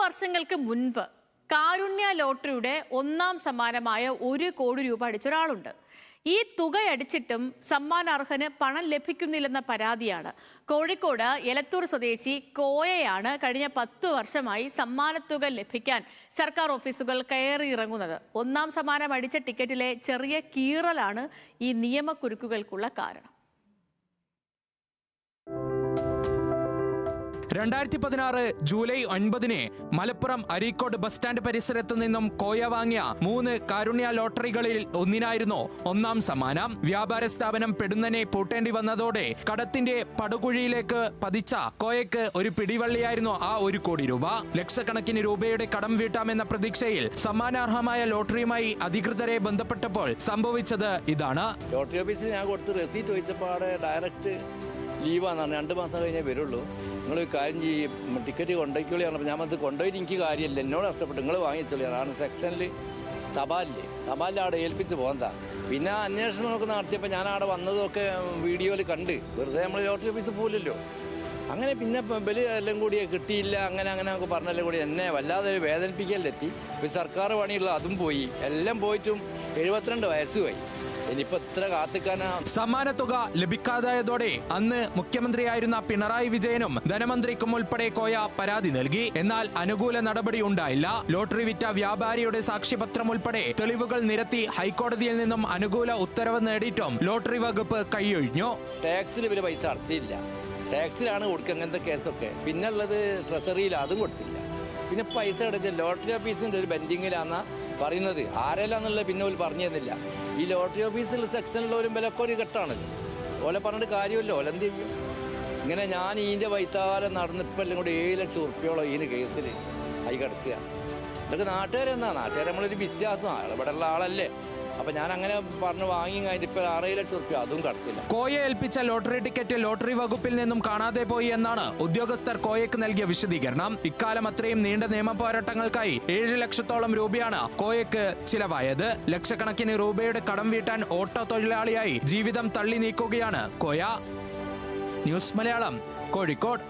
വർഷങ്ങൾക്ക് മുൻപ് കാരുണ്യ ലോട്ടറിയുടെ ഒന്നാം സമ്മാനമായ 1 കോടി രൂപ അടിച്ച ഒരാളുണ്ട്. ഈ തുക അടിച്ചിട്ടും സമ്മാനാർഹന് പണം ലഭിക്കുന്നില്ലെന്ന പരാതിയാണ്. കോഴിക്കോട് എലത്തൂർ സ്വദേശി കോയയാണ് കഴിഞ്ഞ 10 വർഷമായി സമ്മാനത്തുക ലഭിക്കാൻ സർക്കാർ ഓഫീസുകൾ കയറിയിറങ്ങുന്നത്. ഒന്നാം സമ്മാനം അടിച്ച ടിക്കറ്റിലെ ചെറിയ കീറലാണ് ഈ നിയമക്കുരുക്കുകൾക്കുള്ള കാരണം. 2016 July 9 Malappuram Areekode bus stand പരിസരത്തു നിന്നും കോയ വാങ്ങിയ 3 കാരുണ്യ ലോട്ടറികളിൽ ഒന്നിനായിരുന്നു ഒന്നാം സമ്മാനം. വ്യാപാര സ്ഥാപനം പെടുന്നനെ പൂട്ടേണ്ടി വന്നതോടെ കടത്തിന്റെ പടുകുഴിയിലേക്ക് പതിച്ച കോയക്ക് ഒരു പിടിവള്ളിയായിരുന്നു ആ 1 കോടി രൂപ. ലക്ഷക്കണക്കിന് രൂപയുടെ കടം വീട്ടാമെന്ന പ്രതീക്ഷയിൽ സമ്മാനാർഹമായ ലോട്ടറിയുമായി അധികൃതരെ ബന്ധപ്പെട്ടപ്പോൾ സംഭവിച്ചത് ഇതാണ്. ലോട്ടറി ഓഫീസിൽ ഞാൻ കൊടുത്ത് റെസീറ്റ് ചോദിച്ചപ്പോൾ ഡയറക്റ്റ് ലീവാന്ന് പറഞ്ഞു, 2 മാസം കഴിഞ്ഞേ വരുള്ളൂ, നിങ്ങൾ കാര്യം ചെയ്യും, ടിക്കറ്റ് കൊണ്ടുപോയിക്കോളി പറഞ്ഞപ്പോൾ ഞാൻ അത് കൊണ്ടുപോയിട്ട് എനിക്ക് കാര്യമില്ല, എന്നോട് നഷ്ടപ്പെട്ടു, നിങ്ങൾ വാങ്ങിച്ചോളിയാണ്. സെക്ഷനിൽ തപാലിൽ അവിടെ ഏൽപ്പിച്ച് പോകുന്നതാ. പിന്നെ അന്വേഷണമൊക്കെ നടത്തിയപ്പോൾ ഞാൻ അവിടെ വന്നതൊക്കെ വീഡിയോയിൽ കണ്ട്, വെറുതെ നമ്മൾ ലോട്ടറി ഓഫീസിൽ പോലില്ലോ. അങ്ങനെ പിന്നെ ബലി എല്ലാം കൂടി കിട്ടിയില്ല, അങ്ങനെ ഒക്കെ പറഞ്ഞെല്ലാം കൂടി എന്നെ വല്ലാതെ ഒരു വേദനിപ്പിക്കലെത്തി. ഇപ്പോൾ സർക്കാർ പണിയുള്ള അതും പോയി, എല്ലാം പോയിട്ടും 72 വയസ്സുമായി. ഇനിയിപ്പോ ഇത്ര കാത്തിക്കാനാ. സമ്മാനത്തുക ലഭിക്കാതായതോടെ അന്ന് മുഖ്യമന്ത്രിയായിരുന്ന പിണറായി വിജയനും ധനമന്ത്രിക്കും ഉൾപ്പെടെ കോയ പരാതി നൽകി. എന്നാൽ അനുകൂല നടപടി ഉണ്ടായില്ല. ലോട്ടറി വിറ്റ വ്യാപാരിയുടെ സാക്ഷ്യപത്രം ഉൾപ്പെടെ തെളിവുകൾ നിരത്തി ഹൈക്കോടതിയിൽ നിന്നും അനുകൂല ഉത്തരവ് നേടിയിട്ടും ലോട്ടറി വകുപ്പ് കൈയൊഴിഞ്ഞു. ടാക്സിൽ ഇവര് പൈസ അടച്ചില്ല, ടാക്സിലാണ് കൊടുക്കുക അങ്ങനത്തെ കേസൊക്കെ. പിന്നെ ഉള്ളത് ട്രഷറിയിൽ, അതും കൊടുത്തില്ല. പിന്നെ പൈസ അടച്ച ലോട്ടറി ഓഫീസിന്റെ ഒരു ബെൻഡിങ്ങിലാന്നാ പറയുന്നത്. ആരെല്ലാന്നുള്ളത് പിന്നെ ഒരു പറഞ്ഞു തന്നില്ല. ഈ ലോട്ടറി ഓഫീസിൽ സെക്ഷനിലുള്ളവരും വിലക്കെ ഒരു കെട്ടാണല്ലോ, ഓലെ പറഞ്ഞിട്ട് കാര്യമല്ലോ, ഓലെന്ത് ചെയ്യും? ഇങ്ങനെ ഞാൻ ഇതിൻ്റെ വൈത്താലം നടന്നിപ്പോൾ എല്ലാം കൂടി 7 ലക്ഷം ഉറുപ്പിയോളം ഇതിന് കേസിൽ ആയി കിടക്കുക. ഇതൊക്കെ നാട്ടുകാരെന്താ, നാട്ടുകാരെ നമ്മളൊരു വിശ്വാസം, ഇവിടെ ഉള്ള ആളല്ലേ. അപ്പൊ ഞാൻ അങ്ങനെ പറഞ്ഞ് വാങ്ങി കഴിഞ്ഞിട്ട് ഇപ്പൊ 6 ലക്ഷം ഉറുപ്പിക അതും കടത്തില്ല. കോയ ഏൽപ്പിച്ച ലോട്ടറി ടിക്കറ്റ് ലോട്ടറി വകുപ്പിൽ നിന്നും കാണാതെ പോയി എന്നാണ് ഉദ്യോഗസ്ഥർ കോയക്ക് നൽകിയ വിശദീകരണം. ഇക്കാലം അത്രയും നീണ്ട നിയമ പോരാട്ടങ്ങൾക്കായി 7 ലക്ഷത്തോളം രൂപയാണ് കോയക്ക് ചിലവായത്. ലക്ഷക്കണക്കിന് രൂപയുടെ കടം വീട്ടാൻ ഓട്ടോ തൊഴിലാളിയായി ജീവിതം തള്ളി നീക്കുകയാണ് കോയ. ന്യൂസ് മലയാളം, കോഴിക്കോട്.